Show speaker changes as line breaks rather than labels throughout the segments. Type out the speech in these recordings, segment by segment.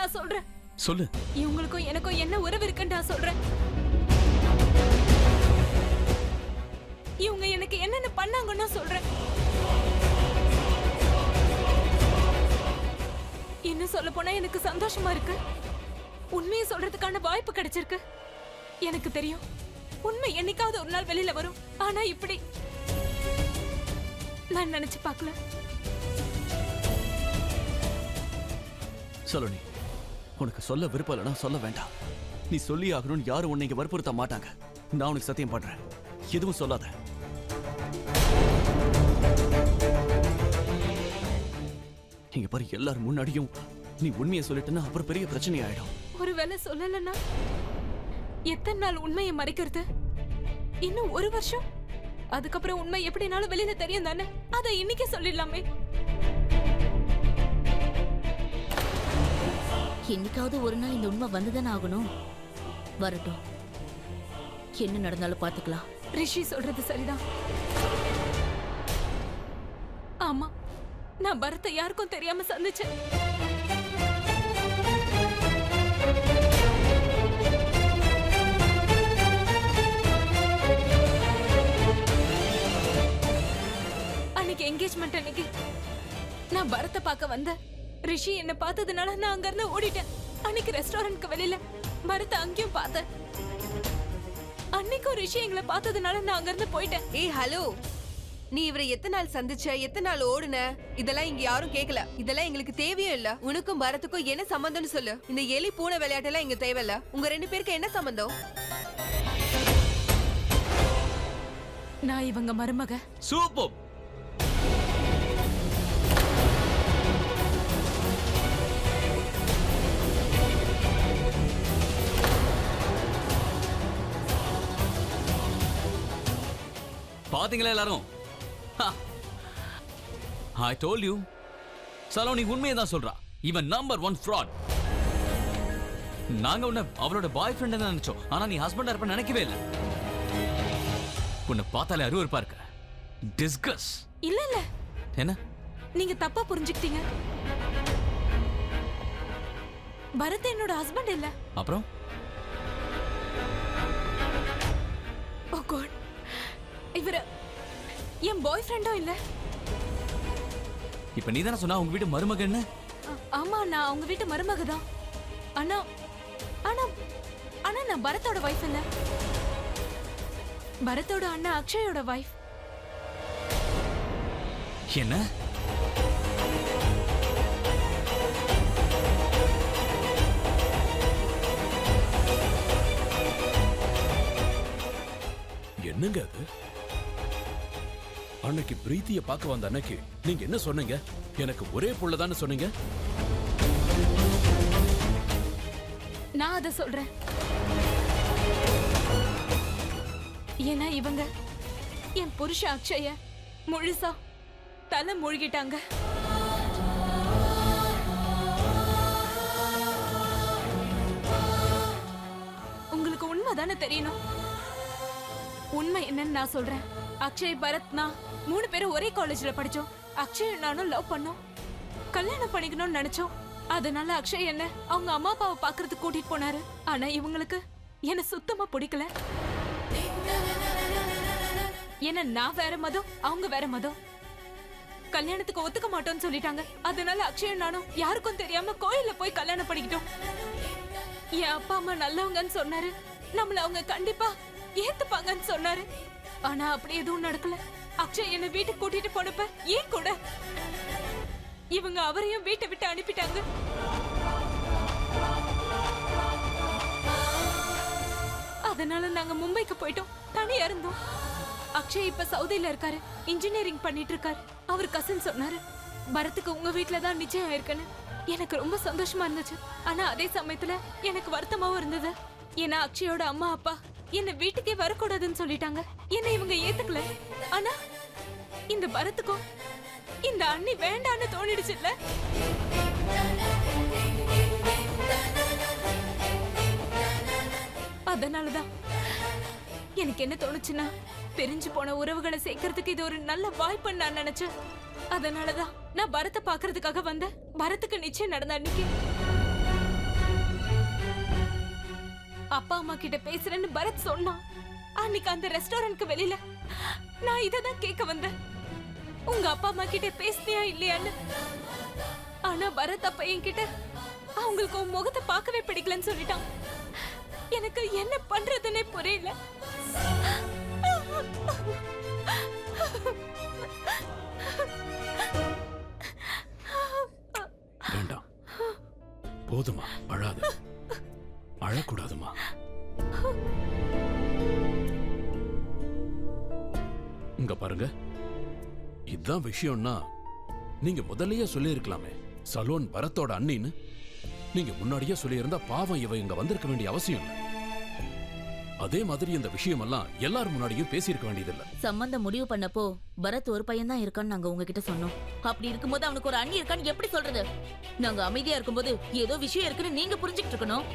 நான் சொல்றேன்.
சொல்லு.
இவங்களுக்கும் எனக்கும் என்ன உறவு இருக்குன்னு நான் சொல்றேன். இவங்க எனக்கு என்னென்ன பண்ணாங்கன்னு சொல்றேன். இன்னும் சொல்ல போனா எனக்கு சந்தோஷமா இருக்கு. உண்மையை சொல்றதுக்கான வாய்ப்பு கிடைச்சிருக்கு. எனக்கு தெரியும் உண்மை என்னைக்காவது ஒரு நாள் வெளியில வரும். ஆனா இப்படி நான் நினைச்சு பார்க்கல.
சொல்லு. நீ உனக்கு சொல்ல விருப்பம் இல்லைன்னா சொல்ல வேண்டாம். நீ சொல்லி ஆகணும்னு யாரும் உன்னை இங்க வற்புறுத்த மாட்டாங்க. நான் உனக்கு சத்தியம் பண்றேன், எதுவும் சொல்லாத. இங்க பாரு, எல்லாரும் முன்னாடியும் நீ உண்மையை சொல்லிட்டுன்னா அப்புறம் பெரிய பிரச்சனை ஆயிடும்.
ஒருவேளை சொல்லலன்னா எத்தனை நாள் உண்மையை மறைக்கிறது? இன்னும் ஒரு வருஷம், அதுக்கப்புறம் உண்மை எப்படினாலும் வெளியில தெரியும் தானே. அதை இன்னைக்கே சொல்லிடலாமே.
என்னைக்காவது ஒரு நாள் இந்த உண்மை வந்துதானே ஆகணும். வரட்டும், என்ன நடந்தாலும் பாத்துக்கலாம்.
ரிஷி சொல்றது சரிதான். ஆமா, நான் பரத்தை யாருக்கும் தெரியாம சந்திச்சேன். அன்னைக்கு என்கேஜ்மெண்ட் அன்னைக்கு நான் பரத்தை பார்க்க வந்தேன். ரிஷி என்ன பார்த்ததுனால நான் அங்க இருந்து ஓடிட்டேன். அன்னைக்கு ரெஸ்டாரண்ட்க்கு வெளியில பரத்தை அங்கேயும் பார்த்தேன். அன்னைக்கும் ரிஷி எங்களை பார்த்ததுனால நான் அங்க இருந்து போயிட்டேன்.
ஏய் ஹலோ, நீ இவரை எத்தனை நாள் சந்திச்ச, எத்தனை நாள் ஓடுன, இதெல்லாம் இங்க யாரும் கேட்கல. இதெல்லாம் எங்களுக்கு தேவையும் இல்ல. உனக்கும் பரத்துக்கும் என்ன சம்பந்தம்னு சொல்லு. இந்த எலி பூனை விளையாட்டெல்லாம் இங்க தேவையில்ல. உங்க 2 பேருக்கு என்ன சம்பந்தம்?
நான் இவங்க மருமக.
சூப்பர். பாத்தீங்களா எல்லாரும்? I told you. சலோனி உண்மையை தான் சொல்றா. இவன் நம்பர் 1 fraud. நாங்க உன்னை அவளோட பாய் ஃப்ரெண்ட் தான் நினைச்சோம். ஆனா நீ ஹஸ்பண்டா இருப்ப நினைக்கவே இல்லை. உன்னை பார்த்தாலே அருவருப்பா இருக்க. டிஸ்கஸ்.
இல்ல இல்ல,
என்ன
நீங்க தப்பா புரிஞ்சுக்கிட்டீங்க. பரத் என்னோட ஹஸ்பண்ட் இல்ல.
அப்புறம்?
ஓ காட், இவர என் பாய் ஃப்ரெண்டும் இல்ல.
இப்ப நீ தானே சொன்னா உங்க வீட்டு மருமகன்னு?
ஆமா, நான் அவங்க வீட்டு மருமக தான். ஆனா ஆனா ஆனா நான் பரத்தோட வைஃப் இல்ல. பரத்தோட அண்ணா அக்ஷயோட வைஃப்.
என்ன?
என்னங்க அது? அன்னைக்கு பிரீத்திய பார்க்க வந்த அன்னைக்கு நீங்க என்ன சொன்னீங்க? எனக்கு ஒரே புள்ளதான்னு சொன்னீங்க.
நான் அத சொல்றேன். ஏன்னா இவங்க என் புருஷ அக்ஷய முழுசா தலை மூழ்கிட்டாங்க. உங்களுக்கு உண்மைதானே தெரியணும். உண்மை என்னன்னு நான் சொல்றேன். அக்ஷய், பரத், நான் 3 பேரும் ஒரே காலேஜ்ல படிச்சோம். அக்ஷய் நானும் லவ் பண்ணோம். கல்யாணம் பண்ணிக்கணும்னு நினைச்சோம். அதனால அக்ஷய் என்ன அவங்க அம்மா அப்பாவை பாக்குறதுக்கு கூட்டிட்டு போனாரு. ஆனா இவங்களுக்கு என்ன சுத்தமா பிடிக்கல. ஏன்னா நான் வேற மதம், அவங்க வேற மதம். கல்யாணத்துக்கு ஒத்துக்க மாட்டோம்னு சொல்லிட்டாங்க. அதனால அக்ஷய் நானும் யாருக்கும் தெரியாம கோயில்ல போய் கல்யாணம் பண்ணிக்கிட்டோம். என் அப்பா அம்மா நல்லவங்கன்னு சொன்னாரு. நம்மள அவங்க கண்டிப்பா ஏத்துப்பாங்கன்னு சொன்னாரு. ஆனா அப்படி எதுவும் நடக்கல. அக்ஷய் என்ன வீட்டுக்கு கூட்டிட்டு போனப்ப ஏன் கூட இவங்க அவரையும் வீட்டை விட்டு அனுப்பிட்டாங்க. அதனால நாங்க மும்பைக்கு போயிட்டோம். தனியா இருந்தோம். அக்ஷய் இப்ப சவுதியில இருக்காரு. இன்ஜினியரிங் பண்ணிட்டு இருக்காரு. அவர் கசின் சொன்னாரு பரத்துக்கு உங்க வீட்டுல தான் நிச்சயம் இருக்குன்னு. எனக்கு ரொம்ப சந்தோஷமா இருந்துச்சு. ஆனா அதே சமயத்துல எனக்கு வருத்தமாவும் இருந்தது. ஏன்னா அக்ஷயோட அம்மா அப்பா என்ன வீட்டுக்கே வரக்கூடாதுன்னு சொல்லிட்டாங்க. என்ன இவங்க ஏத்துக்கல. ஆனா இந்த பரத்துக்கும் இந்த அண்ணி வேண்டான்னு தோணிடுச்சு இல்ல? அதனாலதான் எனக்கு என்ன தோணுச்சுன்னா, பிரிஞ்சு போன உறவுகளை சேர்க்கறதுக்கு இது ஒரு நல்ல வாய்ப்புன்னு நான் நினைச்சேன். அதனாலதான் நான் பரத்தை பாக்குறதுக்காக வந்தேன். பரத்துக்கு நிச்சயம் நடந்த அன்னைக்கு அப்பா அம்மா கிட்ட பேசுறேன்னு பரத் சொன்னான். அன்னைக்கு அந்த ரெஸ்டாரண்ட்க்கு வெளியில நான் இததான் கேட்க வந்தேன். உங்க அப்பா அம்மா கிட்ட பேசினியா இல்லையான்னு. ஆனா பரத் அப்ப என்கிட்ட அவங்களுக்கு உன் முகத்தை பார்க்கவே பிடிக்கலன்னு சொல்லிட்டான். எனக்கு என்ன பண்றதுன்னே புரியல.
வேண்டாம், போதுமா, அழாத, அழக்கூடாதுமா. இங்க பாருங்க, இதுதான் விஷயம்னா நீங்க முதல்லயே சொல்லி இருக்கலாமே. சலோன் பரத்தோட அண்ணின்னு நீங்க முன்னாடியே சொல்லியிருந்தா பாவம் இவ இங்க வந்திருக்க வேண்டிய அவசியம் இல்லை. அதே மாதிரி இந்த விஷயமெல்லாம் எல்லாரும் முன்னாடியும் பேசியிருக்க வேண்டியதில்லை.
சம்பந்தம் முடிவு பண்ணப்போ பரத் ஒரு பையன் தான் இருக்கான்னு நாங்க உங்ககிட்ட சொன்னோம். அப்படி இருக்கும்போது அவனுக்கு ஒரு அண்ணி இருக்கான்னு எப்படி சொல்றது? நாங்க அமைதியா இருக்கும்போது ஏதோ விஷயம் இருக்குன்னு நீங்க புரிஞ்சுக்கிட்டு இருக்கணும்.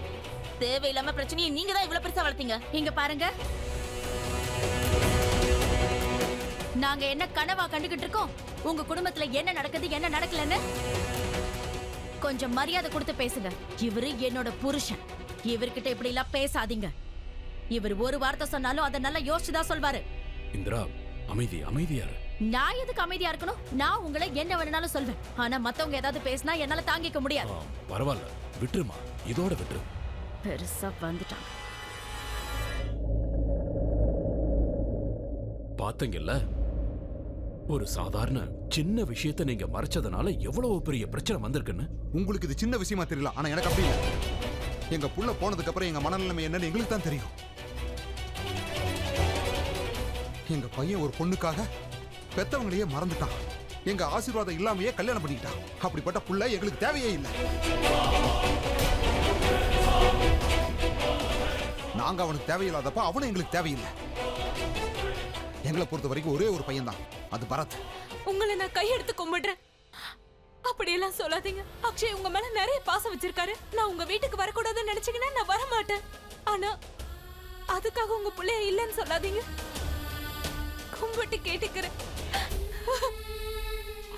தேவையில்லாம பிரச்சனையை நீங்க தான் இவ்வளவு பெருசா வளர்த்தீங்க.
இங்க பாருங்க, நாங்க என்ன கனவா கண்டுகிட்டு இருக்கோம்? உங்க குடும்பத்துல என்ன நடக்குது என்ன நடக்கலன்னு கொஞ்சம் மரியாதை கொடுத்து பேசுங்க. இவரு என்னோட புருஷன். இவர்கிட்ட இப்படி எல்லாம் பேசாதீங்க. இவர் ஒரு வார்த்தை சொன்னாலும் அதை நல்லா யோசிச்சுதான் சொல்வாரு.
இந்திரா, அமைதியாரு.
நான் எதுக்கு அமைதியா இருக்கணும்? நான் உங்களை என்ன வேணும்னாலும் சொல்வேன். ஆனா மத்தவங்க ஏதாவது பேசினா என்னால தாங்கிக்க முடியாது.
பரவாயில்ல, விட்டுருமா, இதோட விட்டுரு.
பெருசா வந்துட்டாங்க.
பாத்தீங்கல்ல, ஒரு சாதாரண சின்ன விஷயத்தை நீங்க மறைச்சதுனால எவ்வளவு பெரிய பிரச்சனை வந்திருக்குன்னு.
உங்களுக்கு இது சின்ன விஷயமா தெரியல, ஆனா எனக்கு அப்படி இல்லை. எங்க புள்ள போனதுக்கு அப்புறம் எங்க மனநிலைமை என்னன்னு எங்களுக்கு தான் தெரியும். எங்க பையன் ஒரு பொண்ணுக்காக பெத்தவங்களையே மறந்துட்டான். எங்க ஆசீர்வாதம் இல்லாமையே கல்யாணம் பண்ணிக்கிட்டான். அப்படிப்பட்ட புள்ள எங்களுக்கு தேவையே இல்லை. நாங்க அவனுக்கு தேவையில்லாதப்ப அவனும் எங்களுக்கு தேவையில்லை. எங்களை பொறுத்த வரைக்கும் ஒரே ஒரு பையன் தான், அது பரத்.
உங்களை நான் கையெடுத்து கும்பிடுறேன். அப்படியெல்லாம் சொல்லாதீங்க. அக்ஷய் உங்க மேல நிறைய பாசம் வச்சிருக்காரு. நான் உங்க வீட்டுக்கு வரக்கூடாதுன்னு நினைச்சீங்கன்னா நான் வர மாட்டேன். ஆனா அதுக்காக உங்க பிள்ளைய இல்லைன்னு சொல்லாதீங்க. கும்பிட்டு கேட்டுக்கிறேன்.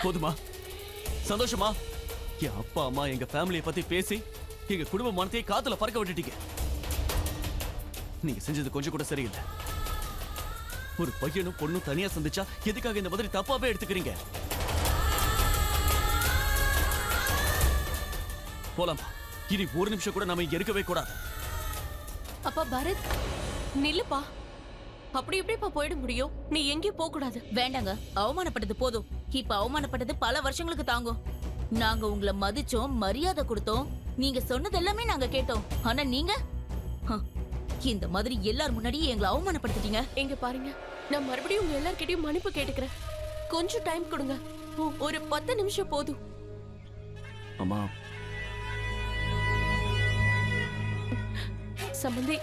போதுமா? சந்தோஷமா? என் அப்பா அம்மா எங்க ஃபேமிலியை பத்தி பேசி எங்க குடும்ப மனத்தையே காத்துல பறக்க விட்டுட்டீங்க. நீங்க செஞ்சது கொஞ்சம் கூட சரியில்லை. ஒரு பையனும் பொண்ணும் தனியா சந்திச்சா எதுக்காக இந்த மாதிரி தப்பாவே எடுத்துக்கிறீங்க? போலாம். இனி ஒரு நிமிஷம் கூட நாம இங்க இருக்கவே கூடாது.
அப்பா பரத், நில்லுப்பா. அப்படி எப்படிப்பா போயிட முடியும்? நீ எங்கேயும் போக கூடாது.
வேண்டாங்க, அவமானப்பட்டது போதும். இப்ப அவமானப்பட்டது பல வருஷங்களுக்கு தாங்கும். நாங்க உங்களை மதிச்சோம், மரியாதை கொடுத்தோம். நீங்க சொன்னது எல்லாமே நாங்க கேட்டோம். ஆனா நீங்க இந்த மாதிரி எல்லார் முன்னாடியும் எங்களை அவமானப்படுத்திட்டீங்க.
எங்க பாருங்க, நான் மறுபடியும் உங்க எல்லார்கிட்டயும் மன்னிப்பு கேட்டுக்கிறேன். கொஞ்சம் டைம் கொடுங்க. ஒரு 10 நிமிஷம் போதும்.
அம்மா,
சம்பந்தி,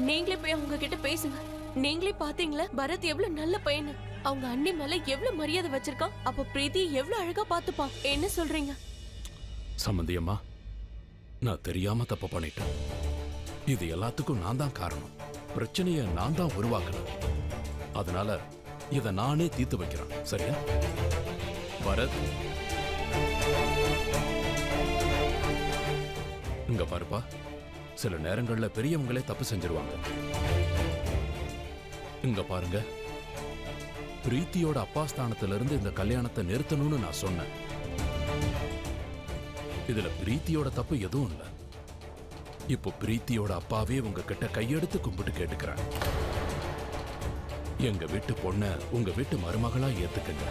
நீங்களே போய் அவங்க கிட்ட பேசுங்க. நீங்களே பாத்தீங்களா பரத் எவ்வளவு நல்ல பையனு. அவங்க அண்ணி மேல எவ்வளவு மரியாதை வச்சிருக்கான். அப்ப பிரீத்தி எவ்வளவு அழகா பாத்துப்பான். என்ன சொல்றீங்க?
சம்பந்தியம்மா, நான் தெரியாம தப்பு பண்ணிட்டேன். இது எல்லாத்துக்கும் நான் தான் காரணம். பிரச்சனையை நான் தான் உருவாக்குறேன். அதனால இதை நானே தீர்த்து வைக்கிறேன். சரியா பரத்? இங்க பாருப்பா, சில நேரங்கள்ல பெரியவங்களே தப்பு செஞ்சிருவாங்க. இங்க பாருங்க, பிரீத்தியோட அப்பா ஸ்தானத்துல இருந்து இந்த கல்யாணத்தை நிறுத்தணும்னு நான் சொன்னேன். இதுல பிரீத்தியோட தப்பு எதுவும் இல்லை. இப்போ பிரீத்தியோட அப்பாவே உங்ககிட்ட கையெடுத்து கும்பிட்டு கேட்டுக்கிறேன். எங்க வீட்டு பொண்ண உங்க வீட்டு மருமகளா ஏத்துக்குங்க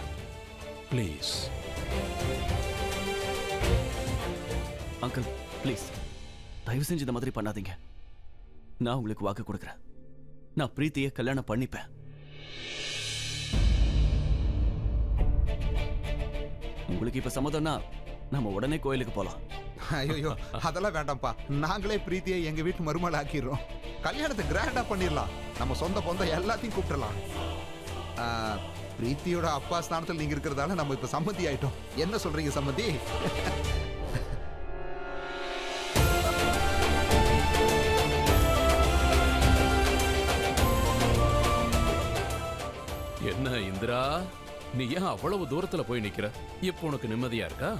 ப்ளீஸ்.
அங்கிள் ப்ளீஸ், தயவு செஞ்சு இந்த மாதிரி பண்ணாதீங்க. நான் உங்களுக்கு வாக்கு கொடுக்குறேன். நான் பிரீத்தியை கல்யாணம் பண்ணிப்பேன். உங்களுக்கு இப்ப சம்மதம்னா நம்ம உடனே கோயிலுக்கு போலாம்.
ஐயோ, அதெல்லாம் வேண்டாம்ப்பா. நாங்களே பிரீத்தியை எங்க வீட்டு மருமகள் ஆக்கிடுறோம். கல்யாணத்தை கிராண்டா பண்ணிடலாம். நம்ம சொந்த பொந்த எல்லாத்தையும் கூப்பிடலாம். பிரீத்தியோட அப்பா ஸ்தானத்தில் நீங்க இருக்கிறதால நம்ம இப்ப சம்மதி ஆயிட்டோம். என்ன சொல்றீங்க சம்மதி?
என்ன இந்திரா, நீ ஏன் அவ்வளவு தூரத்துல போய் நிக்கிற? இப்போ உனக்கு நிம்மதியா இருக்கா?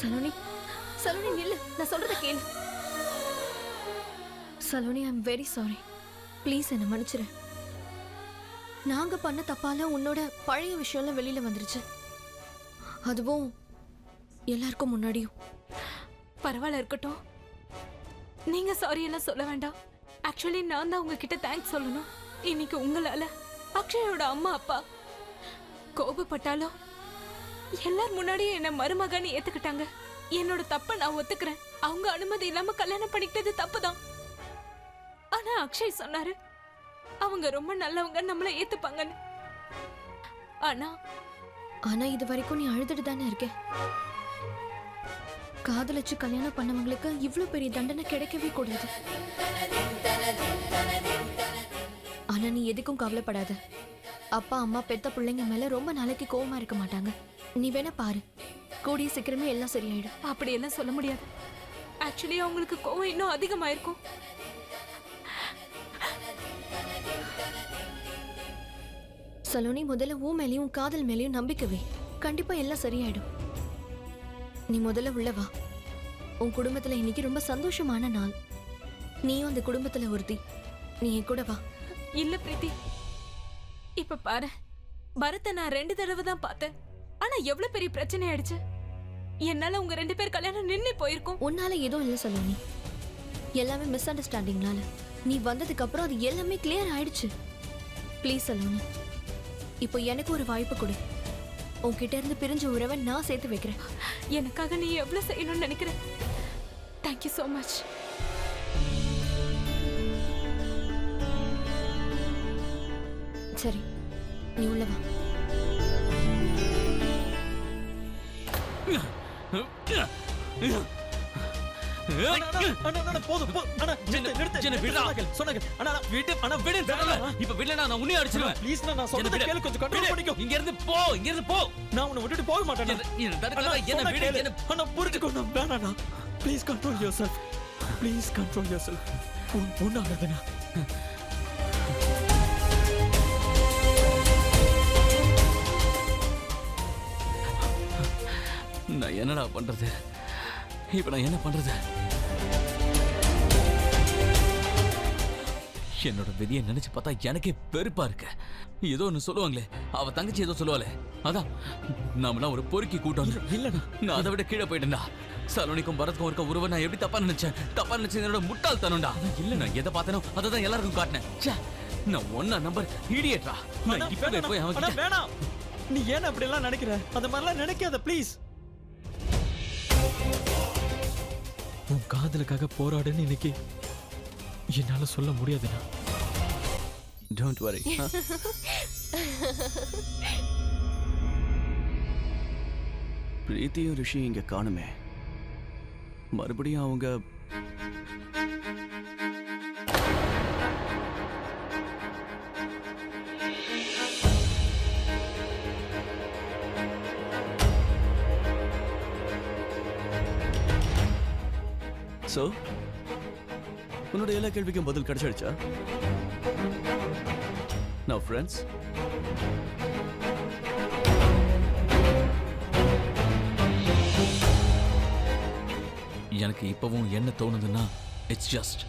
சலோனி சலோனி நில்லு, நான் சொல்றத கேளு. Saloni, I am very sorry. Please என்ன மன்னிச்சிரு. நாங்க பண்ண தப்பால உன்னோட பழைய விஷயம்லாம் வெளியில வந்துருச்சு, அதுவும் எல்லாருக்கும் முன்னாடியும்.
பரவாயில்ல, இருக்கட்டும். நீங்க சாரி எல்லாம் சொல்ல வேண்டாம். ஆக்சுவலி நான் தான் உங்ககிட்ட தேங்க்ஸ் சொல்லணும். இன்னைக்கு உங்களால அக்ஷயோட அம்மா அப்பா கோபப்பட்டாலும் எல்லார் முன்னாடியும் என்ன மருமகன்னு ஏத்துக்கிட்டாங்க. என்னோட தப்ப நான் ஒத்துக்கிறேன். அவங்க அனுமதி இல்லாம கல்யாணம் பண்ணிக்கிட்டது தப்புதான். ஆனா அக்ஷய் சொன்னாரு அவங்க ரொம்ப நல்லவங்க, நம்மள ஏத்துப்பாங்கன்னு.
ஆனா இது வரைக்கும் நீ அழுதுட்டு தானே இருக்க. காதலிச்சு கல்யாணம் பண்ணவங்களுக்கு இவ்ளோ பெரிய தண்டனை கிடைக்கவே கூடாது. ஆனா நீ எதுக்கும் கவலைப்படாத. அப்பா அம்மா பெத்த பிள்ளைங்க மேல ரொம்ப நாளைக்கு கோவமா இருக்க மாட்டாங்க. நீ வேணா பாரு, கூடிய சீக்கிரமே எல்லாம் சரியாயிடும்.
அப்படி எல்லாம் சொல்ல முடியாது. ஆக்சுவலி அவங்களுக்கு கோவம் இன்னும் அதிகமாயிருக்கும்.
சலோனி, முதல்ல ஊ மேலேயும் காதல் மேலேயும் நம்பிக்கை வை. கண்டிப்பா எல்லாம் சரியாயிடும். நீ முதல்ல உள்ள வா. உன் குடும்பத்துல இன்னைக்கு ரொம்ப சந்தோஷமான நாள். நீயும் அந்த குடும்பத்துல ஒருத்தி. நீ என் கூட வா.
இல்ல பிரீத்தி, இப்ப பாரு, பரத்தை நான் 2 தடவை தான் பார்த்தேன். ஆனா எவ்வளவு பெரிய பிரச்சனை ஆயிடுச்சு. என்னால உங்க 2 பேர் கல்யாணம் நின்னு போயிருக்கும்.
உன்னால எதுவும் இல்ல சலோனி, எல்லாமே மிஸ் அண்டர்ஸ்டாண்டிங்னால. நீ வந்ததுக்கு அப்புறம் அது எல்லாமே கிளியர் ஆயிடுச்சு. ப்ளீஸ் சலோனி, இப்போ எனக்கு ஒரு வாய்ப்பு கொடு. உன்கிட்ட இருந்து பிரிஞ்ச உறவை நான் சேர்த்து வைக்கிறேன்.
எனக்காக நீ எவ்வளவு செய்யணும்னு நினைக்கிற. Thank you so much.
சரி, நீ உள்ள வா.
நான் என்னடா பண்றது? இப்ப நான் என்ன பண்றது? என்னோட விதியை நினைச்சு பார்த்தா எனக்கே வெறுப்பா இருக்கு. ஏதோ ஒன்னு சொல்லுவாங்களே, அவ தங்கச்சி ஏதோ சொல்லுவாளே, அதான் நாமெல்லாம் ஒரு பொறுக்கி கூட்டம். இல்லடா, நான் அதை விட கீழே போயிட்டேன்டா. சலோனிக்கும் பரத்துக்கும் இருக்க உறவை நான் எப்படி தப்பா நினைச்சேன்? தப்பா நினைச்சது என்னோட முட்டாள் தனம்டா. இல்ல, நான் எதை பார்த்தேனோ அதை தான் எல்லாருக்கும் காட்டினேன். நான் ஒன்னா நம்பர் இடியேட்டா. நான் இப்பவே போய் அவன்
வேணாம். நீ ஏன் அப்படி எல்லாம் நினைக்கிற? அந்த மாதிரிலாம் நினைக்காத ப்ளீஸ். உன் காதலுக்காக போராடுன்னு இன்னைக்கு என்னால சொல்ல முடியாதுண்ணா.
Don't worry. பிரீத்தியும் ரிஷி இங்க காணுமே. மறுபடியும் அவங்க சோ உன்னோட எல்லா கேள்விக்கும் பதில் கிடைச்சிடுச்சா? நான் ஃப்ரெண்ட்ஸ். எனக்கு இப்பவும் என்ன தோணுதுன்னா, இட்ஸ் ஜஸ்ட்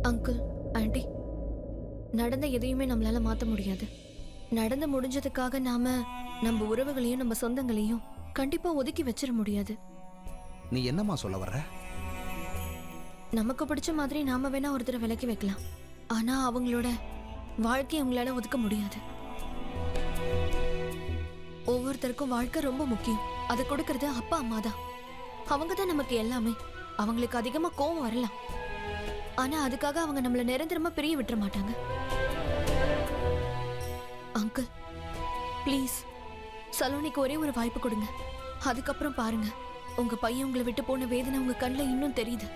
அங்கிள், ஆண்டி, நடந்த எதையுமே நம்மளால மாத்த முடியாது. நடந்து முடிஞ்சதுக்காக நாம நம்ம உறவுகளையும் நம்ம சொந்தங்களையும் கண்டிப்பா ஒதுக்கி வச்சிட முடியாது.
நீ என்னம்மா சொல்ல வர்ற?
நமக்கு பிடிச்ச மாதிரி நாம வேணா ஒருத்தரை விலக்கி வைக்கலாம், ஆனா அவங்களோட வாழ்க்கையை அவங்களால ஒதுக்க முடியாது. ஒவ்வொருத்தருக்கும் வாழ்க்கை ரொம்ப முக்கியம். அதை கொடுக்கறது அப்பா அம்மா தான். அவங்க தான் நமக்கு எல்லாமே. அவங்களுக்கு அதிகமா கோவம் வரலாம், ஆனா அதுக்காக அவங்க நம்மள நிரந்தரமா பிரிய விட்டுற மாட்டாங்க. அங்கிள் ப்ளீஸ் சலோனிக்கு ஒரே ஒரு வாய்ப்பு கொடுங்க. அதுக்கப்புறம் பாருங்க, உங்க பையன் உங்களை விட்டு போன வேதனை உங்க கண்ணில் இன்னும் தெரியுது.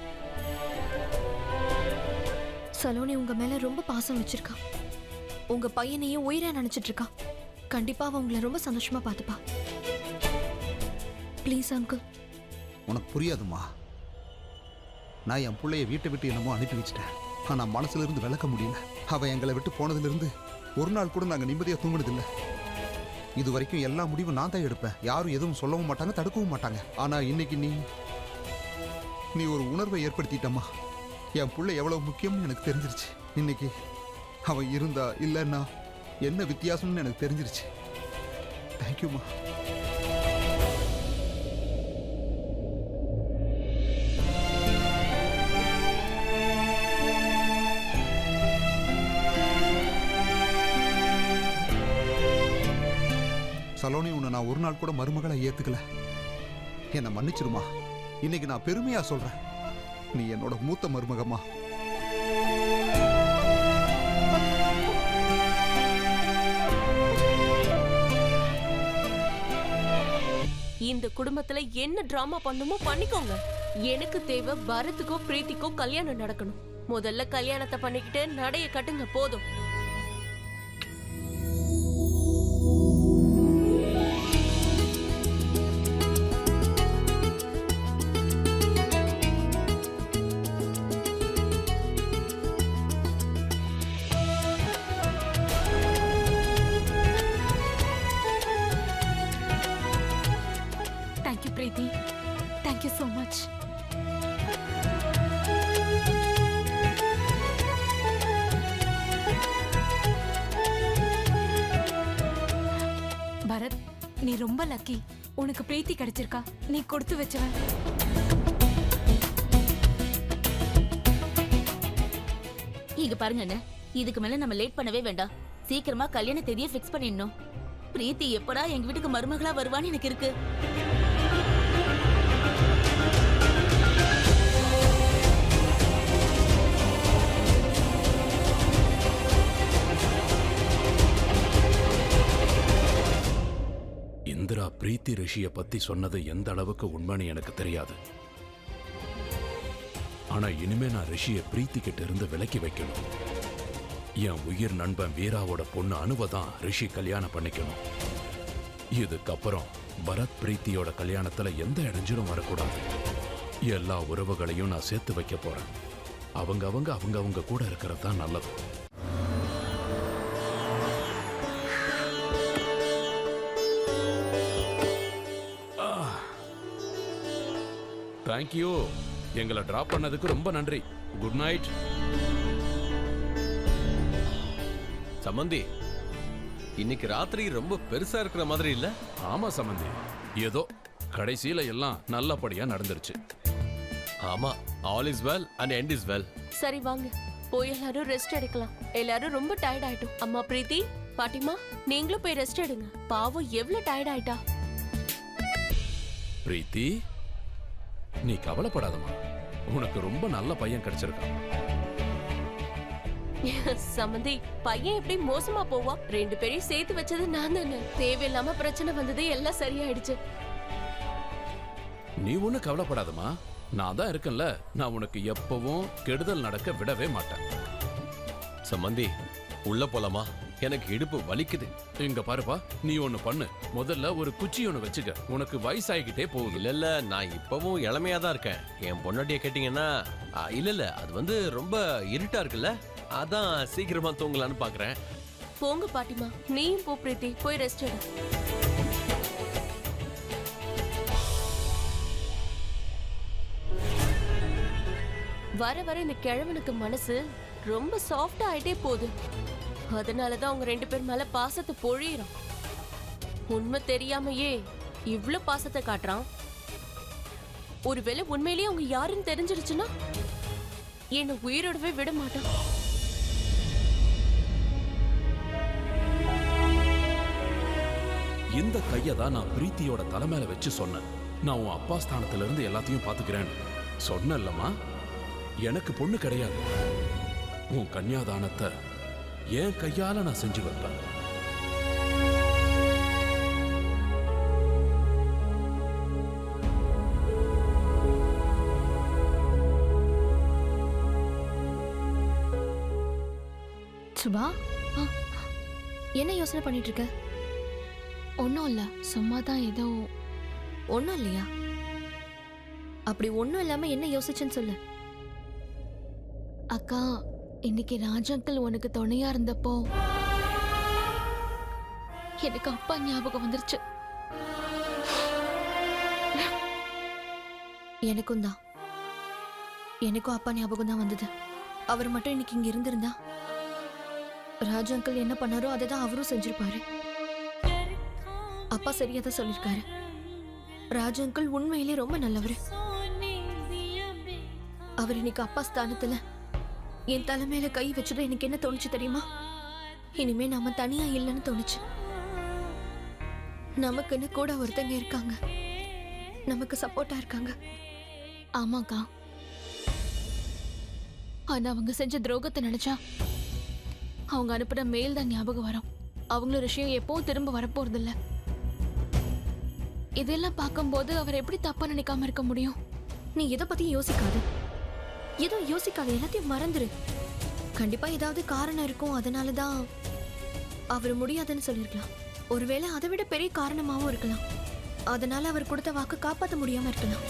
சலோனி உங்க மேல ரொம்ப பாசம் வச்சிருக்கா. உங்க பையனையும் உயிரா நினைச்சிட்டு இருக்கா. கண்டிப்பா அவ உங்களை ரொம்ப சந்தோஷமா பார்த்துப்பா. Please uncle.
உனக்கு புரியாதுமா. நான் என் பிள்ளைய வீட்டை விட்டு என்னமோ அனுப்பி வச்சிட்டேன். ஆனா மனசுல இருந்து விளக்க முடியல. அவ எங்களை விட்டு போனதுல இருந்து ஒரு நாள் கூட நாங்க நிம்மதியா தூங்கினதில்லை. இது வரைக்கும் எல்லா முடிவும் நான் தான் எடுப்பேன். யாரும் எதுவும் சொல்லவும் மாட்டாங்க, தடுக்கவும் மாட்டாங்க. ஆனா இன்னைக்கு நீ ஒரு உணர்வை ஏற்படுத்திட்டம்மா. என் பிள்ளை எவ்வளவு முக்கியம்னு எனக்கு தெரிஞ்சிருச்சு. இன்னைக்கு அவன் இருந்தா இல்லைன்னா என்ன வித்தியாசம்னு எனக்கு தெரிஞ்சிருச்சு. தேங்க்யூம்மா. சலோனி, உன்னை நான் ஒரு நாள் கூட மருமகளை ஏத்துக்கல. என்னை மன்னிச்சிருமா. இன்னைக்கு நான் பெருமையா சொல்றேன், நீ என்னோட மூத்த மருமகம்மா.
இந்த குடும்பத்துல என்ன டிராமா பண்ணுமோ பண்ணிக்கோங்க. எனக்கு தேவை பரத்துக்கோ பிரீத்திக்கோ கல்யாணம் நடக்கணும். முதல்ல கல்யாணத்தை பண்ணிக்கிட்டு நடைய கட்டுங்க போதும்.
தேங்க்யூ பிரீத்தி, தேங்க்யூ ஸோ மச். பரத், நீ ரொம்ப லக்கி. உனக்கு பிரீத்தி கிடைச்சிருக்கா. நீ கொடுத்து வச்சவன்.
இங்க பாருங்க அண்ணே, இதுக்கு மேல நம்ம லேட் பண்ணவே வேண்டாம். சீக்கிரமா கல்யாண தேதியை ஃபிக்ஸ் பண்ணிடணும். பிரீத்தி எப்படா எங்க வீட்டுக்கு மருமகளா வருவான்னு எனக்கு இருக்கு.
இந்திரா பிரீத்தி ரிஷியை பத்தி சொன்னது எந்த அளவுக்கு உண்மைன்னு எனக்கு தெரியாது. ஆனா இனிமே நான் ரிஷியை பிரீத்தி கிட்ட இருந்து விலக்கி வைக்கணும். என் உயிர் நண்பன் வீராவோட பொண்ணு அனுவதான் ரிஷி கல்யாணம் பண்ணிக்கணும். இதுக்கப்புறம் பரத் பிரீத்தியோட கல்யாணத்துல எந்த இடைஞ்சலும் வரக்கூடாது. எல்லா உறவுகளையும் நான் சேர்த்து வைக்க போறேன். அவங்க கூட இருக்கிறது தான் நல்லது. தேங்க்யூ. எங்களை டிராப் பண்ணதுக்கு ரொம்ப நன்றி. Good night.
சமந்தி, இன்னைக்கு ராத்திரி ரொம்ப பெருசா இருக்கிற மாதிரி இல்ல?
ஆமா சமந்தி, ஏதோ கடைசியில எல்லாம் நல்லபடியா நடந்துருச்சு.
ஆமா, all is well and end is well.
சரி வாங்க, போய் எல்லாரும் ரெஸ்ட் எடுக்கலாம். எல்லாரும் ரொம்ப டயர்ட் ஆயிட்டோம். அம்மா பிரீத்தி, பாட்டிமா, நீங்களும் போய் ரெஸ்ட் எடுங்க. பாவம் எவ்வளவு டயர்ட் ஆயிட்டா.
பிரீத்தி, நீ கவலைப்படாதம்மா. உனக்கு ரொம்ப நல்ல பையன் கிடைச்சிருக்கான்.
சமந்தி, பையன் எப்படி மோசமா போவா? 2 பேரையும் சேர்த்து வச்சது நான் தானே. தேவையில்லாம பிரச்சனை வந்தது, எல்லாம் சரியாயிடுச்சு.
நீ ஒண்ணு கவலைப்படாதம்மா. நான் தான் இருக்கேன்ல. நான் உனக்கு எப்பவும் கெடுதல் நடக்க விடவே மாட்டேன்.
சமந்தி, உள்ள போலாமா? எனக்கு இடுப்பு வலிக்குது.
இங்க பாருப்பா, நீ ஒண்ணு பண்ணு. முதல்ல ஒரு குச்சி ஒண்ணு வச்சுக்க. உனக்கு வயசாகிக்கிட்டே போகுது.
இல்ல, நான் இப்பவும் இளமையா தான் இருக்கேன். என் பொண்டாட்டிய கேட்டீங்கன்னா இல்ல, அது ரொம்ப இருட்டா இருக்குல்ல, அதான் சீக்கிரமா தூங்கலான்னு பாக்குறேன்.
போங்க பாட்டிமா, நீயும் போ பிரீத்தி, போய் ரெஸ்ட் எடு. வர வர இந்த கிழவனுக்கு மனசு ரொம்ப சாஃப்டா ஆயிட்டே போகுது. அதனாலதான் அவங்க 2 பேர் மேல பாசத்தை பொழியிறான். உண்மை தெரியாமையே இவ்ளோ பாசத்தை காட்டுறான். ஒருவேளை உண்மையிலேயே அவங்க யாருன்னு தெரிஞ்சிருச்சுன்னா என்ன உயிரோடவே விட மாட்டான்.
இந்த கையை தான் நான் பிரீத்தியோட தலைமையில வச்சு சொன்னேன். நான் உன் அப்பா ஸ்தானத்துல இருந்து எல்லாத்தையும் பாத்துக்கிறேன்னு சொன்னேன்லம்மா. எனக்கு பொண்ணு கிடையாது. உன் கன்னியாதானத்தை என் கையால நான் செஞ்சு வைப்பேன்.
சுபா, என்ன யோசனை பண்ணிட்டு இருக்க? ஒன்றும் இல்லை, சும்மா தான் ஏதோ. ஒன்றும் இல்லையா? அப்படி ஒன்றும் இல்லாம என்ன யோசிச்சுன்னு சொல்லு. அக்கா, இன்னைக்கு ராஜ் அங்கிள் உனக்கு துணையா இருந்தப்போ எனக்கு அப்பா ஞாபகம் வந்துருச்சு. எனக்கும் தான், எனக்கும் அப்பா ஞாபகம் தான் வந்தது. அவர் மட்டும் இன்னைக்கு இங்க இருந்திருந்தா ராஜ் அங்கிள் என்ன பண்ணாரோ அதை தான் அவரும் செஞ்சிருப்பாரு. அப்பா சரியா தான் சொல்லிருக்காரு. ராஜ் அங்கிள் உண்மையிலே ரொம்ப நல்லவர். அவர் இன்னைக்கு அப்பா ஸ்தானத்துல என் தலைமையில கை வச்சதும் எனக்கு என்ன தோணுச்சு தெரியுமா? இனிமே நாம தனியா இல்லைன்னு தோணுச்சு. நமக்குன்னு கூட ஒருத்தங்க இருக்காங்க, நமக்கு சப்போர்ட்டா இருக்காங்க. ஆமாக்கா, ஆனா அவங்க செஞ்ச துரோகத்தை நினைச்சா அவங்க அனுப்புற மெயில் தான் ஞாபகம் வரும். அவங்கள விஷயம் எப்பவும் திரும்ப வரப்போறது இல்ல. இதெல்லாம் பார்க்கும்போது அவர் எப்படி தப்பா நினைக்காம இருக்க முடியும்? நீ எதை பத்தி யோசிக்காது, எதுவும் யோசிக்காது, எல்லாத்தையும் மறந்துரு. கண்டிப்பா ஏதாவது காரணம் இருக்கும், அதனாலதான் அவர் முடியாதுன்னு சொல்லிருக்கலாம். ஒருவேளை அதை விட பெரிய காரணமாவும் இருக்கலாம். அதனால அவர் கொடுத்த வாக்கு காப்பாற்ற முடியாம இருக்கலாம்.